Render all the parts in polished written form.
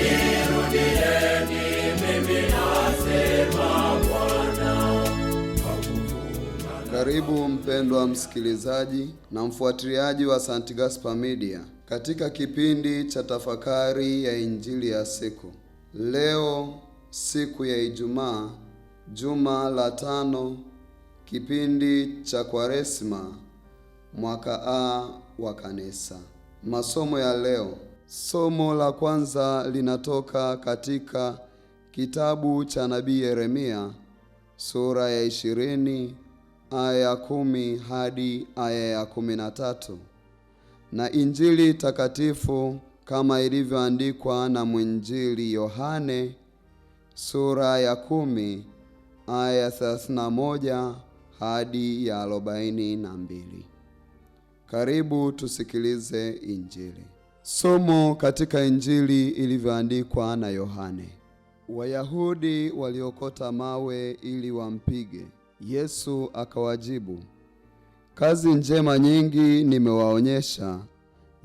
nirudieni mimi, asema Bwana. Karibu mpendwa msikilizaji na mfuatiliaji wa St. Gaspar Media katika kipindi cha tafakari ya Injili ya siku. Leo siku ya Ijumaa, juma la 5, kipindi cha Kwaresma, mwaka A wa Kanisa. Masomo ya leo. Somo la kwanza linatoka katika kitabu cha nabii Yeremia sura ya 20 aya ya 10 hadi aya ya 13, na Injili takatifu kama ilivyoandikwa na mwinjili Yohane sura ya 10 aya ya 31 hadi ya 42. Karibu tusikilize Injili. Somo katika Injili ilivyoandikwa na Yohane. Wayahudi waliokota mawe ili wampige. Yesu akawajibu, kazi njema nyingi nimewaonyesha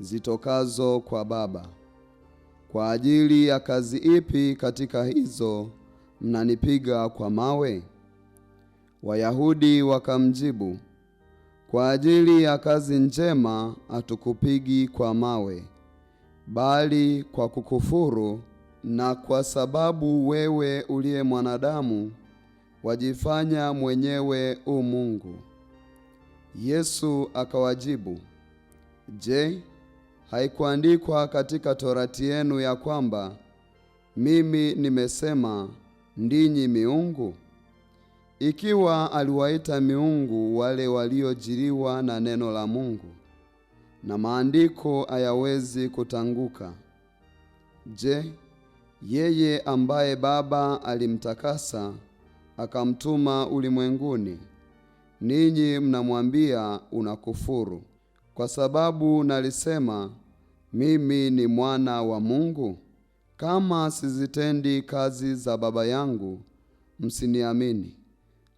zitokazo kwa Baba. Kwa ajili ya kazi ipi katika hizo mnanipiga kwa mawe? Wayahudi wakamjibu, kwa ajili ya kazi njema hatukupigi kwa mawe, bali kwa kukufuru, na kwa sababu wewe uliye mwanadamu wajifanya mwenyewe u Mungu. Yesu akawajibu, je, haikuandikwa katika Torati yenu ya kwamba mimi nimesema ndinyi miungu? Ikiwa aliwaita miungu wale waliojiliwa na neno la Mungu, na maandiko hayawezi kutanguka, je, yeye ambaye Baba alimtakasa akamtuma ulimwenguni, ninyi mnamwambia unakufuru kwa sababu nalisema mimi ni mwana wa Mungu? Kama sizitendi kazi za Baba yangu, msiniamini.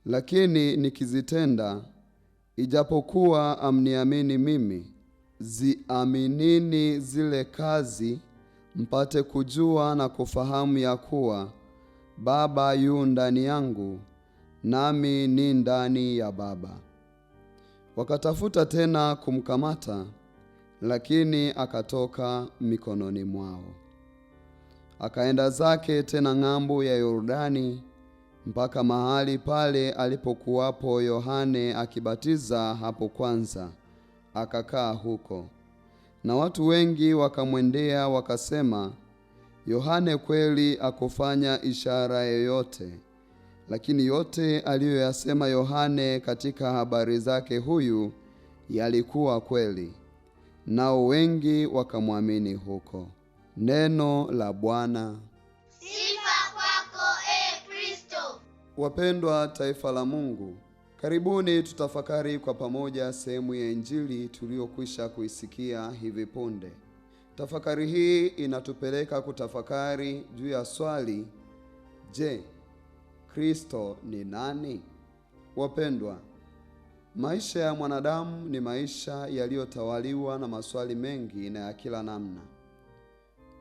Lakini nikizitenda, ijapokuwa amniamini mimi, ziaminini zile kazi, mpate kujua na kufahamu ya kuwa Baba yu ndani yangu, nami ni ndani ya Baba. Wakatafuta tena kumkamata, lakini akatoka mikononi mwao. Akaenda zake tena ng'ambo ya Yordani, mpaka mahali pale alipokuwapo Yohane akibatiza hapo kwanza, akakaa huko. Na watu wengi wakamwendea wakasema, Yohane kweli akufanya ishara yoyote, lakini yote aliyoyasema Yohane katika habari zake huyu yalikuwa kweli. Nao wengi wakamwamini huko. Neno la Bwana. Sifa kwako, Kristo. Wapendwa taifa la Mungu, karibuni tutafakari kwa pamoja sehemu ya Injili tuliyokwisha kuisikia hivi punde. Tafakari hii inatupeleka kutafakari juu ya swali, je, Kristo ni nani? Wapendwa, maisha ya mwanadamu ni maisha yaliyotawaliwa na maswali mengi na ya kila namna.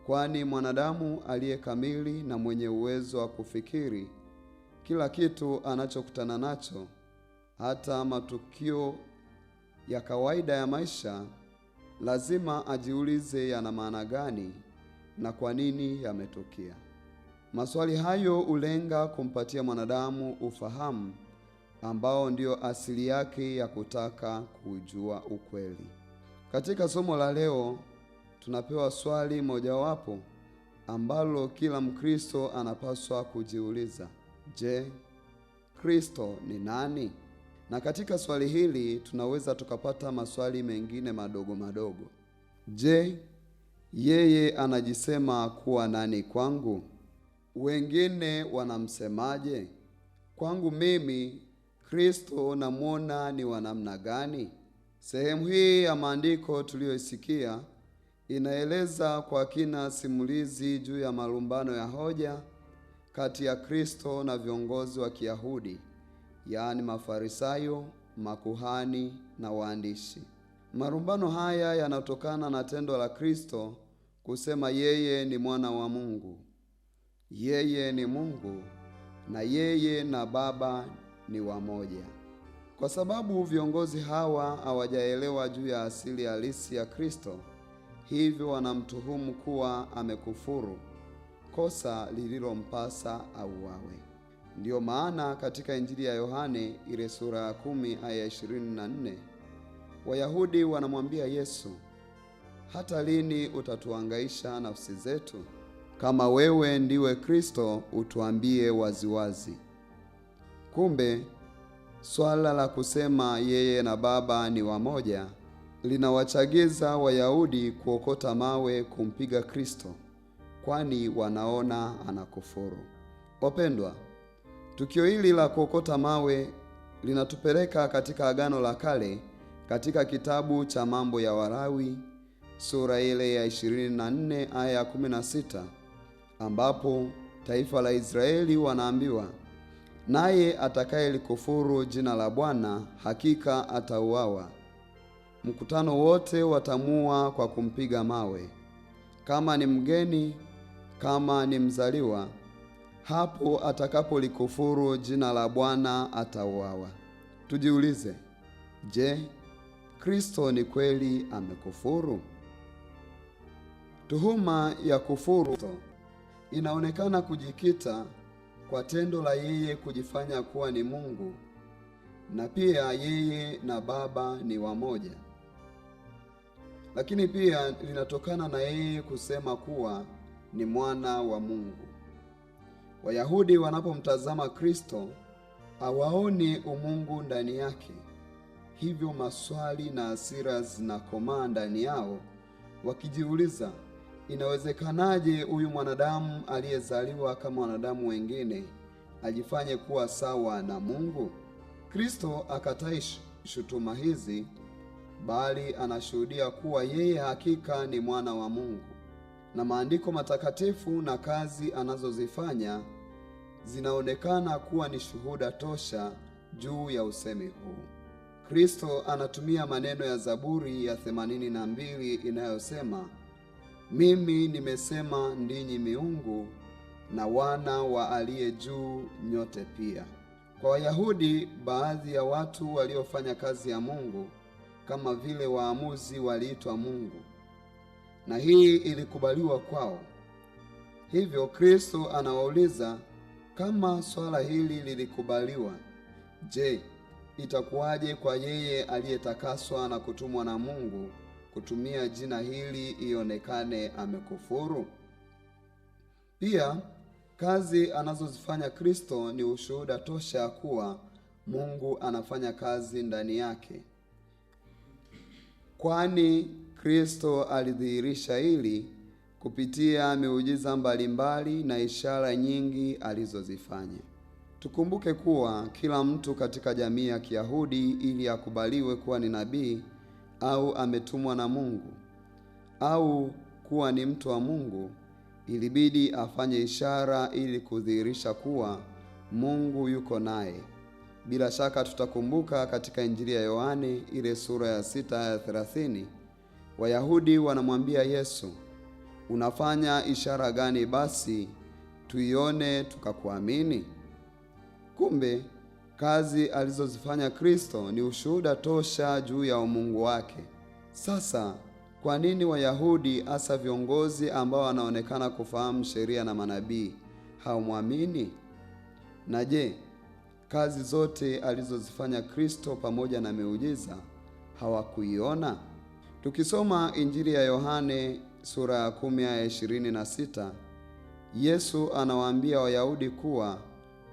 Kwani mwanadamu aliye kamili na mwenye uwezo wa kufikiri kila kitu anachokutana nacho, hata matukio ya kawaida ya maisha, lazima ajiulize yana maana gani na kwa nini yametokea. Maswali hayo ulenga kumpatia mwanadamu ufahamu ambao ndio asili yake ya kutaka kujua ukweli. Katika somo la leo tunapewa swali mojawapo ambalo kila Mkristo anapaswa kujiuliza. Je, Kristo ni nani? Na katika swali hili tunaweza tukapata maswali mengine madogo madogo. Je, yeye anajisema kuwa nani kwangu? Wengine wanamsemaje? Kwangu mimi, Kristo namwona ni wa namna gani? Sehemu hii ya maandiko tuliyoisikia inaeleza kwa kina simulizi juu ya malumbano ya hoja kati ya Kristo na viongozi wa Kiyahudi, yaani Mafarisayo, makuhani na waandishi. Malumbano haya yanatokana na tendo la Kristo kusema yeye ni mwana wa Mungu. Yeye ni Mungu na yeye na Baba ni wamoja. Kwa sababu viongozi hawa hawajaelewa juu ya asili halisi ya Kristo, hivyo wanamtuhumu kuwa amekufuru, kosa lililompasa auawe. Ndiyo maana katika Injili ya Yohane ile sura ya 10 aya 24, Wayahudi wanamwambia Yesu, hata lini utatuhangaisha nafsi zetu? Kama wewe ndiwe Kristo, utuambie waziwazi. Kumbe swala la kusema yeye na Baba ni wamoja linawachagiza Wayahudi kuokota mawe kumpiga Kristo, kwani wanaona anakufuru. Wapendwa, tukio hili la kuokota mawe linatupeleka katika Agano la Kale, katika kitabu cha Mambo ya Walawi sura ile ya 24 aya ya 16, ambapo taifa la Israeli wanaambiwa, naye atakayelikufuru jina la Bwana hakika atauawa. Mkutano wote watamua kwa kumpiga mawe, kama ni mgeni, kama ni mzaliwa. Hapo atakapolikufuru jina la Bwana atauawa. Tujiulize, je, Kristo ni kweli amekufuru? Tuhuma ya kufuru inaonekana kujikita kwa tendo la yeye kujifanya kuwa ni Mungu, na pia yeye na Baba ni wamoja. Lakini pia linatokana na yeye kusema kuwa ni mwana wa Mungu. Wayahudi wanapomtazama Kristo hawaoni umungu ndani yake, hivyo maswali na hasira zinakomaa ndani yao, wakijiuliza, inawezekanaje huyu mwanadamu aliyezaliwa kama wanadamu wengine ajifanye kuwa sawa na Mungu? Kristo akatai shutuma hizi, bali anashuhudia kuwa yeye hakika ni mwana wa Mungu, na maandiko matakatifu na kazi anazozifanya zinaonekana kuwa ni shuhuda tosha juu ya usemi huu. Kristo anatumia maneno ya Zaburi ya 82 inayosema, mimi nimesema ndinyi miungu na wana wa aliye juu nyote pia. Kwa Wayahudi, baadhi ya watu waliofanya kazi ya Mungu kama vile waamuzi waliitwa Mungu, na hii ilikubaliwa kwao. Hivyo Kristo anawauliza, kama swala hili lilikubaliwa, je, itakuwaje kwa yeye aliyetakaswa na kutumwa na Mungu kutumia jina hili ionekane amekufuru? Pia kazi anazozifanya Kristo ni ushuhuda tosha kuwa Mungu anafanya kazi ndani yake, kwani Kristo alidhihirisha hili kupitia miujiza mbalimbali na ishara nyingi alizozifanya. Tukumbuke kuwa kila mtu katika jamii ya Kiyahudi, ili akubaliwe kuwa ni nabii au ametumwa na Mungu au kuwa ni mtu wa Mungu, ilibidi afanye ishara ili kudhihirisha kuwa Mungu yuko naye. Bila shaka tutakumbuka katika Injili ya Yohane ile sura ya 6 aya 30, Wayahudi wanamwambia Yesu, unafanya ishara gani basi tuione tukakuamini? Kumbe kazi alizozifanya Kristo ni ushuhuda tosha juu ya umungu wake. Sasa kwa nini Wayahudi, hasa viongozi ambao wanaonekana kufahamu sheria na manabii, hawamwamini? Na je, kazi zote alizozifanya Kristo pamoja na miujiza hawakuiona? Tukisoma Injili ya Yohane sura ya 10 aya 26, Yesu anawaambia Wayahudi kuwa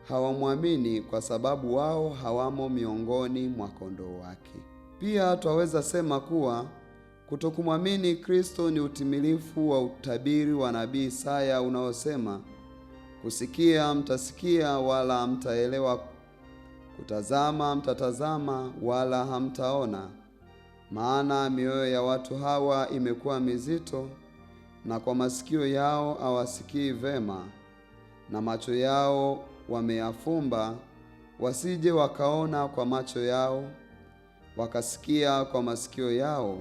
hawamwamini kwa sababu wao hawamo miongoni mwa kondoo wake. Pia twaweza sema kuwa kutokumwamini Kristo ni utimilifu wa utabiri wa nabii Isaya unaosema, kusikia mtasikia wala hamtaelewa, kutazama mtatazama wala hamtaona, maana mioyo ya watu hawa imekuwa mizito, na kwa masikio yao hawasikii vema, na macho yao wameyafumba, wasije wakaona kwa macho yao, wakasikia kwa masikio yao,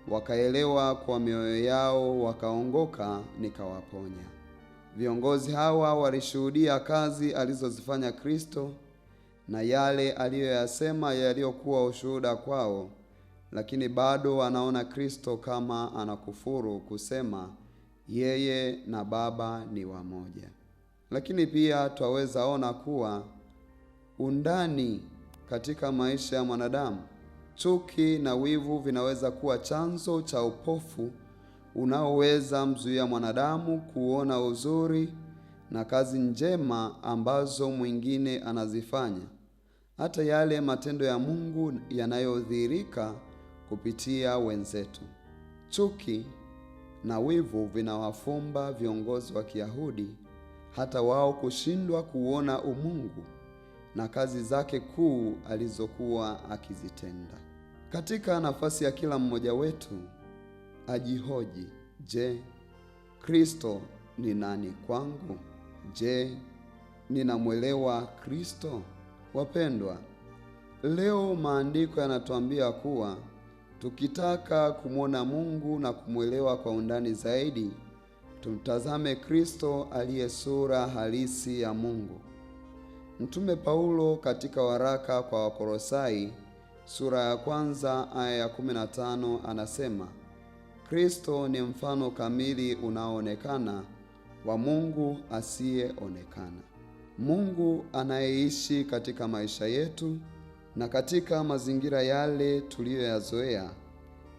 wakaelewa kwa mioyo yao, wakaongoka, nikawaponya. Viongozi hawa walishuhudia kazi alizozifanya Kristo na yale aliyoyasema yaliyokuwa ushuhuda kwao, lakini bado wanaona Kristo kama anakufuru kusema yeye na Baba ni wamoja. Lakini pia twaweza ona kuwa undani katika maisha ya mwanadamu, chuki na wivu vinaweza kuwa chanzo cha upofu unaoweza mzuia mwanadamu kuona uzuri na kazi njema ambazo mwingine anazifanya, hata yale matendo ya Mungu yanayodhihirika kupitia wenzetu. Chuki na wivu vinawafumba viongozi wa Kiyahudi hata wao kushindwa kuona umungu na kazi zake kuu alizokuwa akizitenda. Katika nafasi ya kila mmoja wetu ajihoji, je, Kristo ni nani kwangu? Je, ninamwelewa Kristo? Wapendwa, leo maandiko yanatuambia kuwa tukitaka kumwona Mungu na kumwelewa kwa undani zaidi, tumtazame Kristo aliye sura halisi ya Mungu. Mtume Paulo katika waraka kwa Wakolosai sura ya 1 aya ya 15 anasema, Kristo ni mfano kamili unaoonekana wa Mungu asiyeonekana. Mungu anayeishi katika maisha yetu na katika mazingira yale tuliyoyazoea,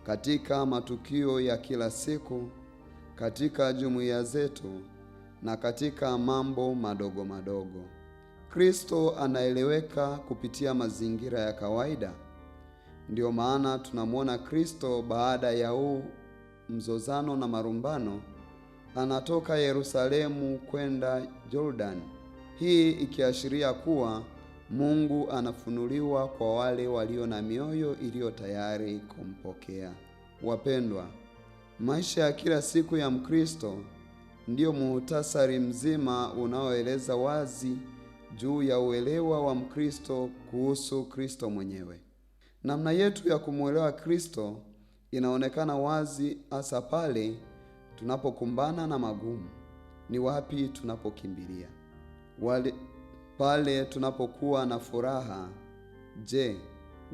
katika matukio ya kila siku, katika jumuiya zetu na katika mambo madogo madogo. Kristo anaeleweka kupitia mazingira ya kawaida. Ndio maana tunamwona Kristo baada ya mzozano na marumbano anatoka Yerusalemu kwenda Jordan, hii ikiashiria kuwa Mungu anafunuliwa kwa wale walio na mioyo iliyo tayari kumpokea. Wapendwa, maisha ya kila siku ya Mkristo ndiyo muhtasari mzima unaoeleza wazi juu ya uelewa wa Mkristo kuhusu Kristo mwenyewe. Namna yetu ya kumwelewa Kristo inaonekana wazi hasa pale tunapokumbana na magumu. Ni wapi tunapokimbilia? Pale tunapokuwa na furaha, je,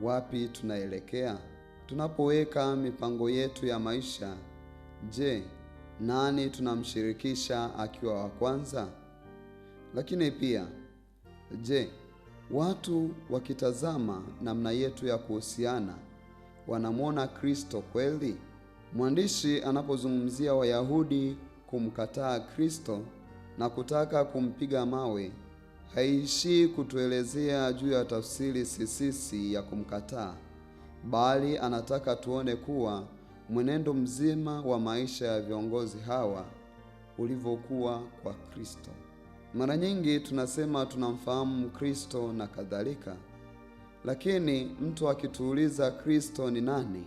wapi tunaelekea? Tunapoweka mipango yetu ya maisha, je, nani tunamshirikisha akiwa wa kwanza? Lakini pia, je, watu wakitazama namna yetu ya kuhusiana, wanamwona Kristo kweli? Mwandishi anapozungumzia Wayahudi kumkataa Kristo na kutaka kumpiga mawe, haishii kutuelezea juu ya tafsiri sisisi ya kumkataa, bali anataka tuone kuwa mwenendo mzima wa maisha ya viongozi hawa ulivyokuwa kwa Kristo. Mara nyingi tunasema tunamfahamu Kristo na kadhalika, lakini mtu akituuliza Kristo ni nani,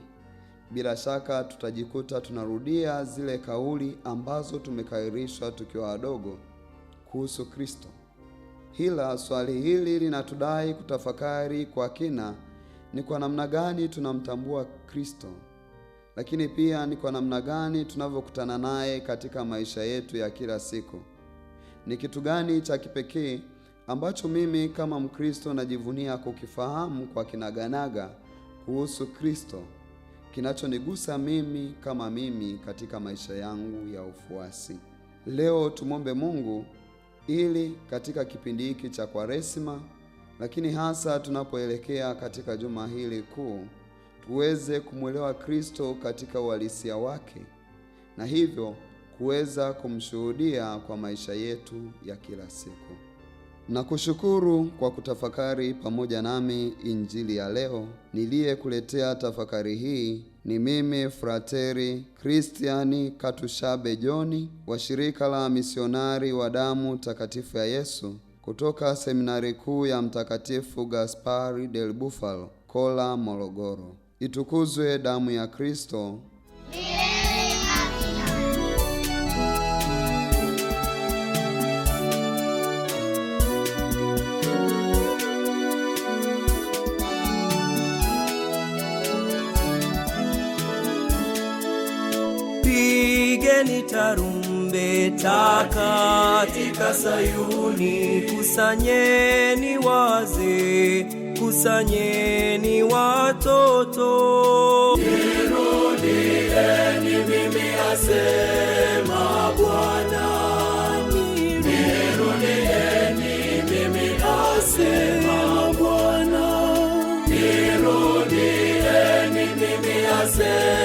bila shaka tutajikuta tunarudia zile kauli ambazo tumekairishwa tukiwa wadogo kuhusu Kristo. Hila swali hili linatudai kutafakari kwa kina ni kwa namna gani tunamtambua Kristo, lakini pia ni kwa namna gani tunavyokutana naye katika maisha yetu ya kila siku. Ni kitu gani cha kipekee ambacho mimi kama Mkristo najivunia kukifahamu kwa kinaganaga kuhusu Kristo, kinachonigusa mimi kama mimi katika maisha yangu ya ufuasi? Leo tumombe Mungu ili katika kipindi hiki cha Kwaresima, lakini hasa tunapoelekea katika juma hili kuu, tuweze kumwelewa Kristo katika uhalisia wake na hivyo kuweza kumshuhudia kwa maisha yetu ya kila siku. Na kushukuru kwa kutafakari pamoja nami injili ya leo. Niliyekuletea tafakari hii ni mimi Frateri Kristiani Katushabe Joni wa shirika la misionari wa damu takatifu ya Yesu kutoka seminari kuu ya Mtakatifu Gaspari del Bufalo, Kola, Morogoro. Itukuzwe damu ya Kristo! Pigeni tarumbeta katika Sayuni, kusanyeni wazee, kusanyeni watoto. Nirudieni mimi, asema Bwana. Nirudieni mimi, asema Bwana. Nirudieni mimi, asema